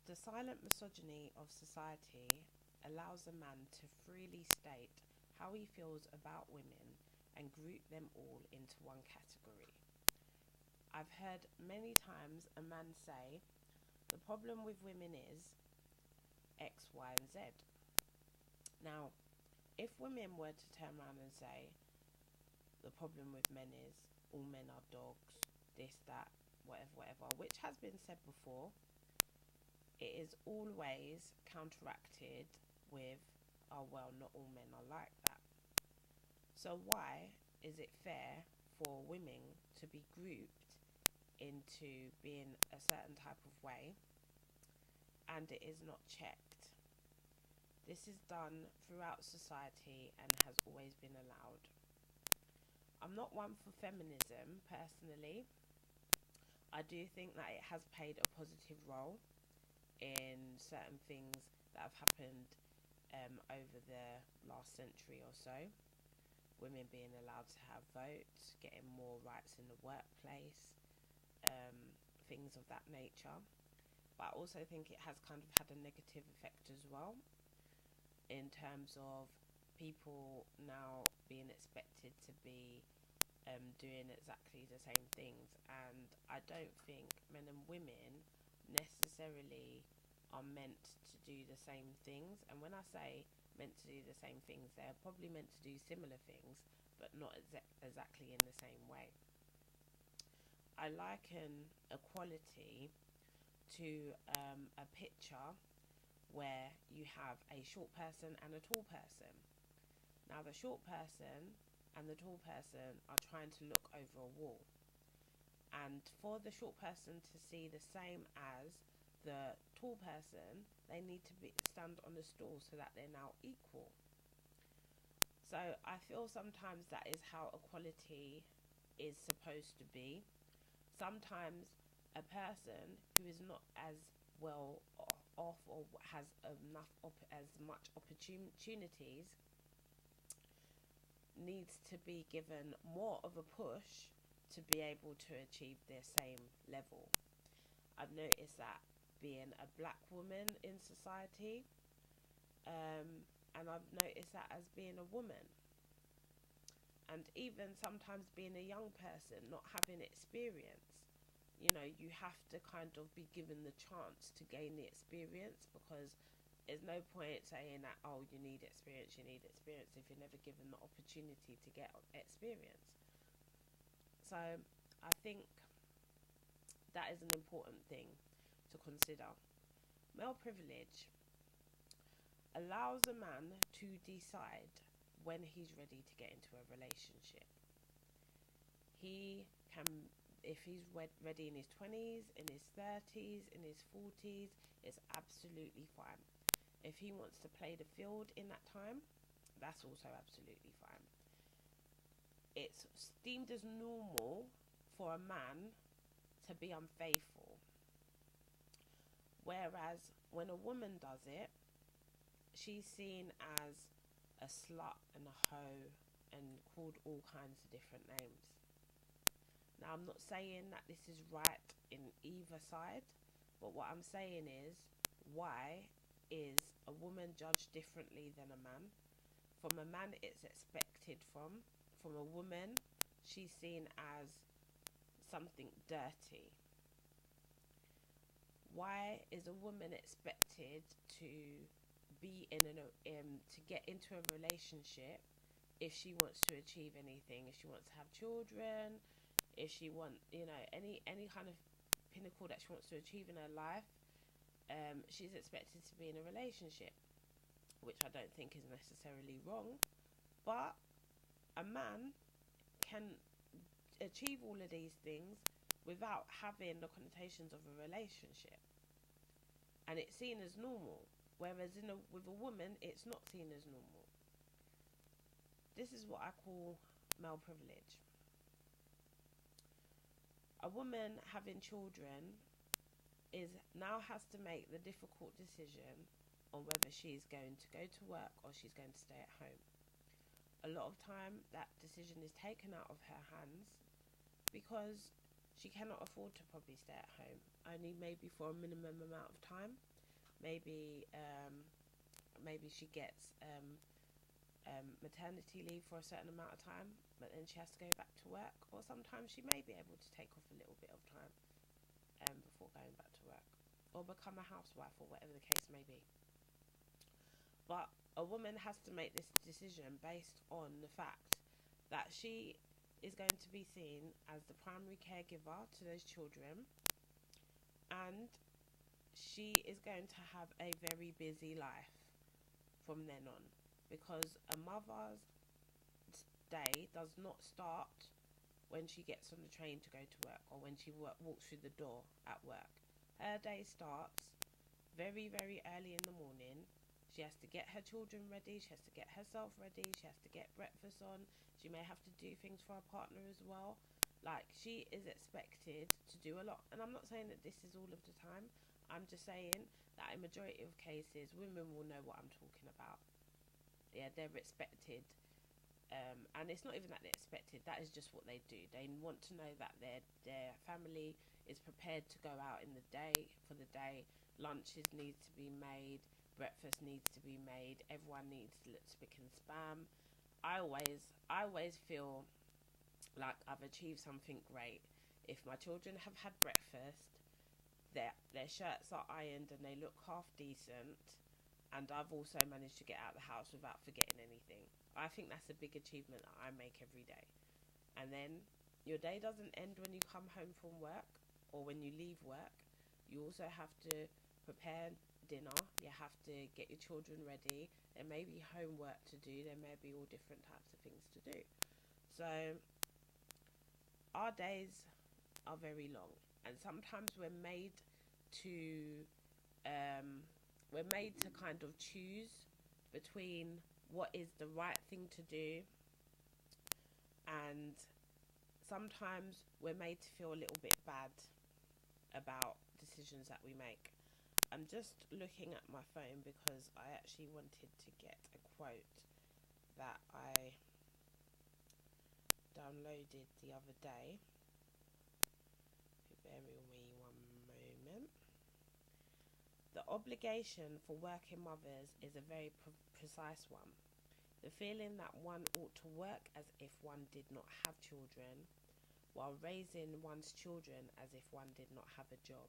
The silent misogyny of society allows a man to freely state how he feels about women and group them all into one category. I've heard many times a man say, the problem with women is X, Y, and Z. Now, if women were to turn around and say, the problem with men is all men are dogs, this, that, whatever, whatever, which has been said before, it is always counteracted with, oh, well, not all men are like that. So why is it fair for women to be grouped into being a certain type of way and it is not checked? This is done throughout society and has always been allowed. I'm not one for feminism personally. I do think that it has played a positive role in certain things that have happened over the last century or so. Women being allowed to have votes, getting more rights in the workplace, things of that nature. But I also think it has kind of had a negative effect as well, in terms of people now being expected to be doing exactly the same things. And I don't think men and women necessarily are meant to do the same things. And when I say meant to do the same things, they're probably meant to do similar things, but not exactly in the same way. I liken equality to a picture where you have a short person and a tall person. Now, the short person and the tall person are trying to look over a wall. And for the short person to see the same as the tall person, they need to stand on a stool so that they're now equal. So I feel sometimes that is how equality is supposed to be. Sometimes a person who is not as well off or has as much opportunities needs to be given more of a push to be able to achieve their same level. I've noticed that being a black woman in society, and I've noticed that as being a woman, and even sometimes being a young person, not having experience. You know, you have to kind of be given the chance to gain the experience, because there's no point saying that, oh, you need experience if you're never given the opportunity to get experience. So I think that is an important thing to consider. Male privilege allows a man to decide when he's ready to get into a relationship. He can, if he's ready in his 20s, in his 30s, in his 40s, it's absolutely fine. If he wants to play the field in that time, that's also absolutely fine. It's deemed as normal for a man to be unfaithful. Whereas when a woman does it, she's seen as a slut and a hoe and called all kinds of different names. Now, I'm not saying that this is right in either side, but what I'm saying is, why is a woman judged differently than a man? From a man, it's expected from. From a woman, she's seen as something dirty. Why is a woman expected to be to get into a relationship if she wants to achieve anything, if she wants to have children, if she wants, any kind of pinnacle that she wants to achieve in her life, she's expected to be in a relationship, which I don't think is necessarily wrong. But a man can achieve all of these things without having the connotations of a relationship, and it's seen as normal. Whereas with a woman, it's not seen as normal. This is what I call male privilege. A woman having children now has to make the difficult decision on whether she's going to go to work or she's going to stay at home. A lot of time that decision is taken out of her hands because she cannot afford to probably stay at home, only maybe for a minimum amount of time. Maybe she gets maternity leave for a certain amount of time, but then she has to go back to work. Or sometimes she may be able to take off a little bit of time before going back to work, or become a housewife, or whatever the case may be. But a woman has to make this decision based on the fact that she is going to be seen as the primary caregiver to those children, and she is going to have a very busy life from then on, because a mother's day does not start when she gets on the train to go to work, or when she walks through the door at work. Her day starts very, very early in the morning. She has to get her children ready, she has to get herself ready, she has to get breakfast on, she may have to do things for her partner as well. Like, she is expected to do a lot. And I'm not saying that this is all of the time, I'm just saying that in majority of cases, women will know what I'm talking about. Yeah, they're expected, and it's not even that they're expected, that is just what they do. They want to know that their family is prepared to go out in the day, for the day. Lunches need to be made, breakfast needs to be made, everyone needs spick and spam. I always feel like I've achieved something great if my children have had breakfast, their shirts are ironed and they look half decent, and I've also managed to get out of the house without forgetting anything. I think that's a big achievement that I make every day. And then your day doesn't end when you come home from work or when you leave work. You also have to prepare dinner, you have to get your children ready, there may be homework to do, there may be all different types of things to do. So our days are very long, and sometimes we're made to kind of choose between what is the right thing to do, and sometimes we're made to feel a little bit bad about decisions that we make. I'm just looking at my phone because I actually wanted to get a quote that I downloaded the other day. Bear with me one moment. The obligation for working mothers is a very precise one. The feeling that one ought to work as if one did not have children, while raising one's children as if one did not have a job.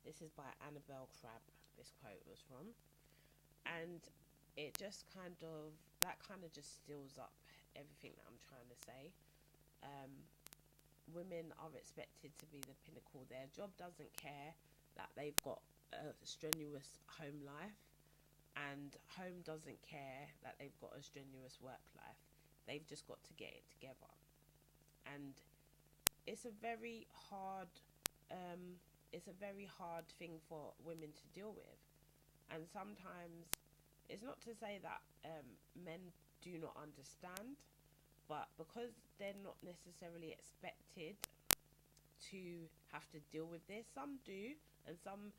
This is by Annabelle Crabb, this quote was from. And it just kind of just stills up everything that I'm trying to say. Women are expected to be the pinnacle. Their job doesn't care that they've got a strenuous home life, and home doesn't care that they've got a strenuous work life. They've just got to get it together. And it's a very hard thing for women to deal with. And sometimes, it's not to say that men do not understand, but because they're not necessarily expected to have to deal with this, some do, and some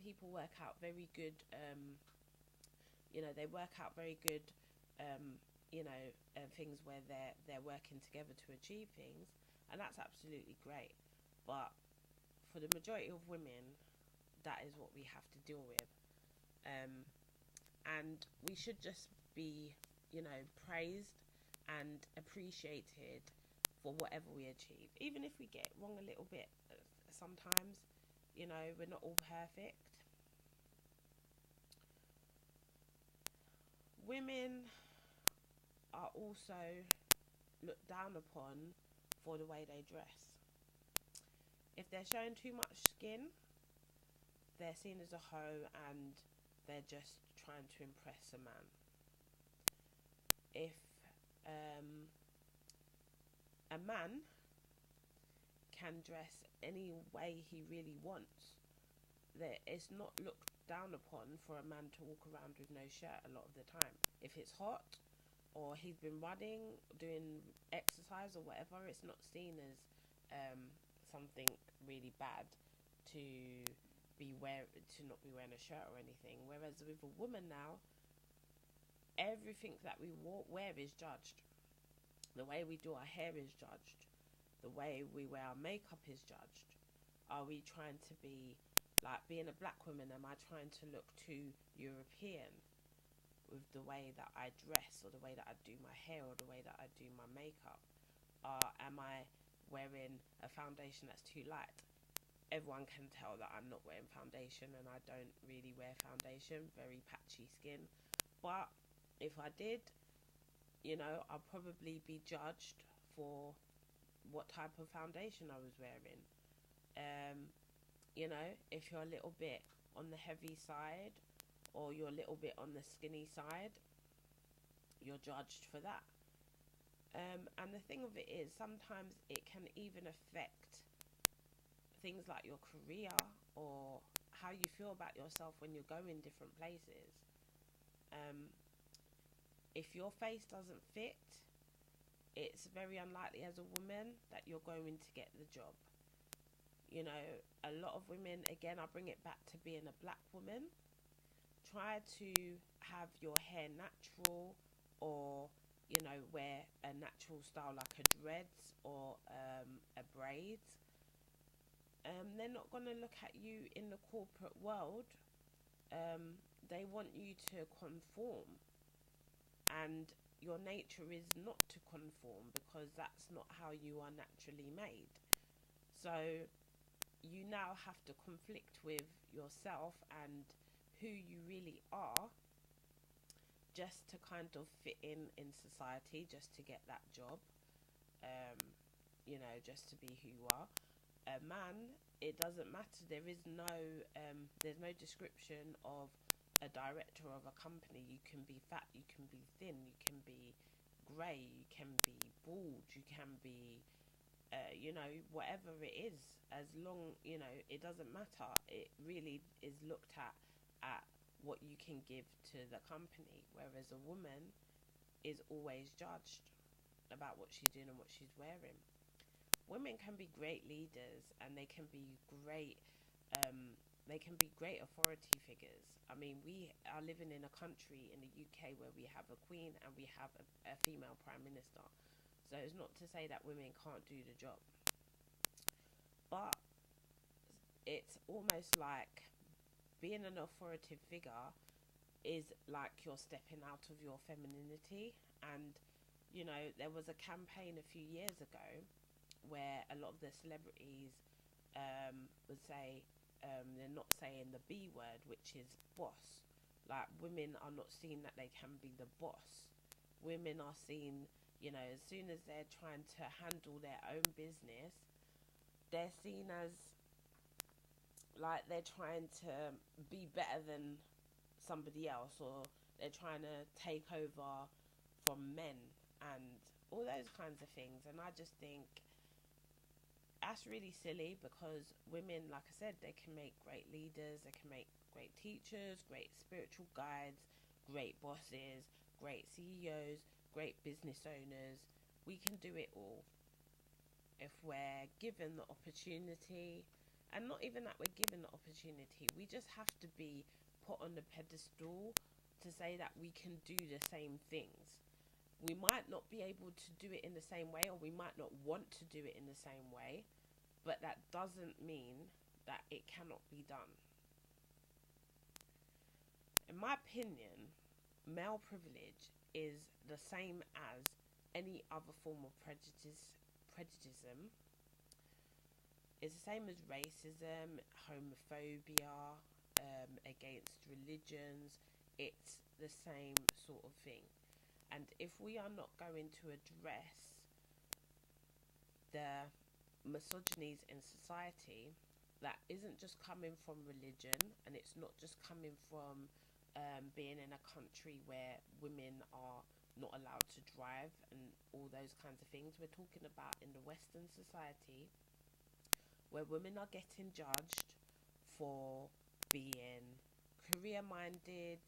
people work out very good, they work out very good, things where they're working together to achieve things, and that's absolutely great. But for the majority of women, that is what we have to deal with. And we should just be, praised and appreciated for whatever we achieve. Even if we get it wrong a little bit sometimes, we're not all perfect. Women are also looked down upon for the way they dress. If they're showing too much skin, they're seen as a hoe and they're just trying to impress a man. If a man can dress any way he really wants, it's not looked down upon for a man to walk around with no shirt a lot of the time. If it's hot, or he's been running, doing exercise or whatever, it's not seen as something really bad to not be wearing a shirt or anything. Whereas with a woman now, everything that we wear is judged. The way we do our hair is judged. The way we wear our makeup is judged. Are we trying to be Like, being a black woman, am I trying to look too European with the way that I dress, or the way that I do my hair, or the way that I do my makeup? Am I wearing a foundation that's too light? Everyone can tell that I'm not wearing foundation, and I don't really wear foundation, very patchy skin. But if I did, I'll probably be judged for what type of foundation I was wearing. If you're a little bit on the heavy side, or you're a little bit on the skinny side, you're judged for that. And the thing of it is, sometimes it can even affect things like your career, or how you feel about yourself when you're going different places. If your face doesn't fit, it's very unlikely as a woman that you're going to get the job. A lot of women, again, I bring it back to being a black woman, try to have your hair natural, or wear a natural style like a dreads, or a braids. They're not going to look at you in the corporate world. They want you to conform, and your nature is not to conform, because that's not how you are naturally made. So you now have to conflict with yourself and who you really are, just to kind of fit in society, just to get that job, just to be who you are. A man, it doesn't matter. There's no description of a director of a company. You can be fat, you can be thin, you can be grey, you can be bald, you can be whatever it is. As long, it doesn't matter. It really is looked at what you can give to the company, whereas a woman is always judged about what she's doing and what she's wearing. Women can be great leaders, and they can be great authority figures. I mean, we are living in a country in the UK where we have a queen and we have a female prime minister. So it's not to say that women can't do the job, but it's almost like being an authoritative figure is like you're stepping out of your femininity. And there was a campaign a few years ago where a lot of the celebrities would say, they're not saying the B word, which is boss. Like, women are not seen that they can be the boss. Women are seen, as soon as they're trying to handle their own business, they're seen as like they're trying to be better than somebody else, or they're trying to take over from men, and all those kinds of things. And I just think that's really silly, because women, like I said, they can make great leaders, they can make great teachers, great spiritual guides, great bosses, great CEOs, great business owners. We can do it all if we're given the opportunity. And not even that we're given the opportunity, we just have to be put on the pedestal to say that we can do the same things. We might not be able to do it in the same way, or we might not want to do it in the same way, but that doesn't mean that it cannot be done. In my opinion, male privilege is the same as any other form of prejudice. It's the same as racism, homophobia, against religions. It's the same sort of thing. And if we are not going to address the misogynies in society, that isn't just coming from religion, and it's not just coming from being in a country where women are not allowed to drive and all those kinds of things. We're talking about in the Western society, where women are getting judged for being career-minded,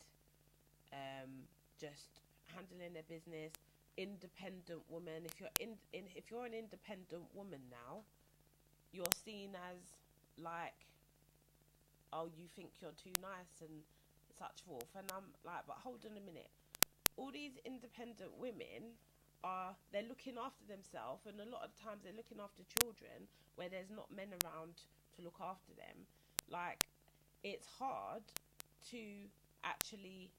just handling their business, independent woman. If you're an independent woman now, you're seen as like, oh, you think you're too nice and such forth. And I'm like, but hold on a minute. All these independent women they're looking after themselves, and a lot of times they're looking after children where there's not men around to look after them. Like, it's hard to actually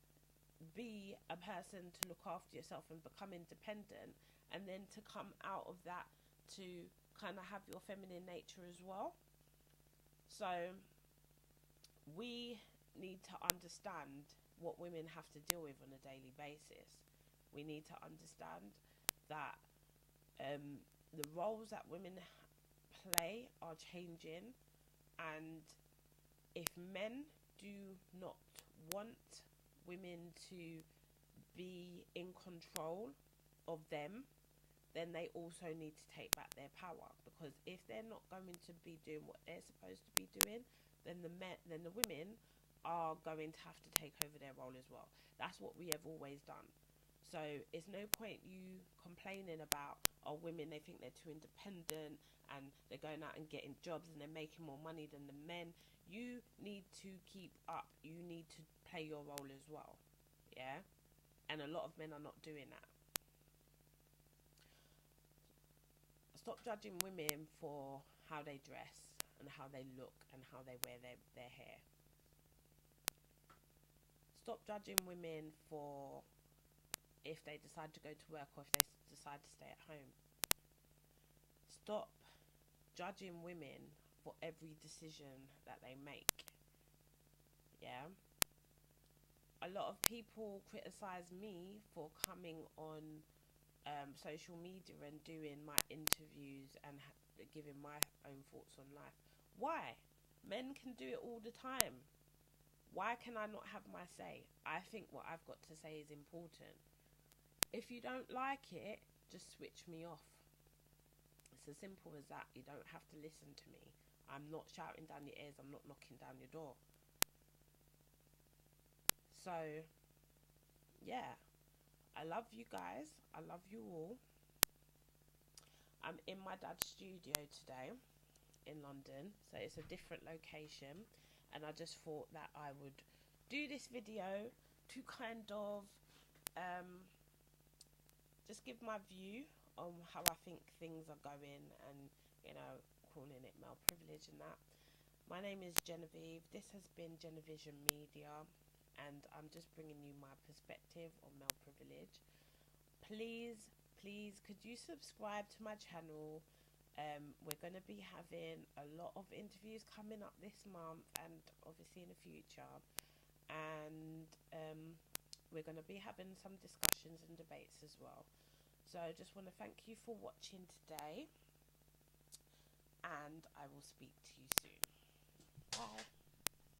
be a person to look after yourself and become independent, and then to come out of that to kind of have your feminine nature as well. So we need to understand what women have to deal with on a daily basis. We need to understand that the roles that women play are changing, and if men do not want women to be in control of them, then they also need to take back their power. Because if they're not going to be doing what they're supposed to be doing, then the women are going to have to take over their role as well. That's what we have always done. So it's no point you complaining about, oh, women, they think they're too independent and they're going out and getting jobs and they're making more money than the men. You need to keep up. You need to play your role as well. Yeah? And a lot of men are not doing that. Stop judging women for how they dress and how they look and how they wear their hair. Stop judging women for if they decide to go to work or if they decide to stay at home. Stop judging women for every decision that they make. Yeah. A lot of people criticize me for coming on social media and doing my interviews and giving my own thoughts on life. Why? Men can do it all the time. Why can I not have my say? I think what I've got to say is important. If you don't like it, just switch me off. It's as simple as that. You don't have to listen to me. I'm not shouting down your ears. I'm not knocking down your door. So, yeah. I love you guys. I love you all. I'm in my dad's studio today in London. So it's a different location. And I just thought that I would do this video to kind of just give my view on how I think things are going, and, you know, calling it male privilege and that. My name is Genevieve. This has been Genevision Media, and I'm just bringing you my perspective on male privilege. Please, could you subscribe to my channel? We're going to be having a lot of interviews coming up this month and obviously in the future. And we're going to be having some discussions and debates as well. So I just want to thank you for watching today, and I will speak to you soon.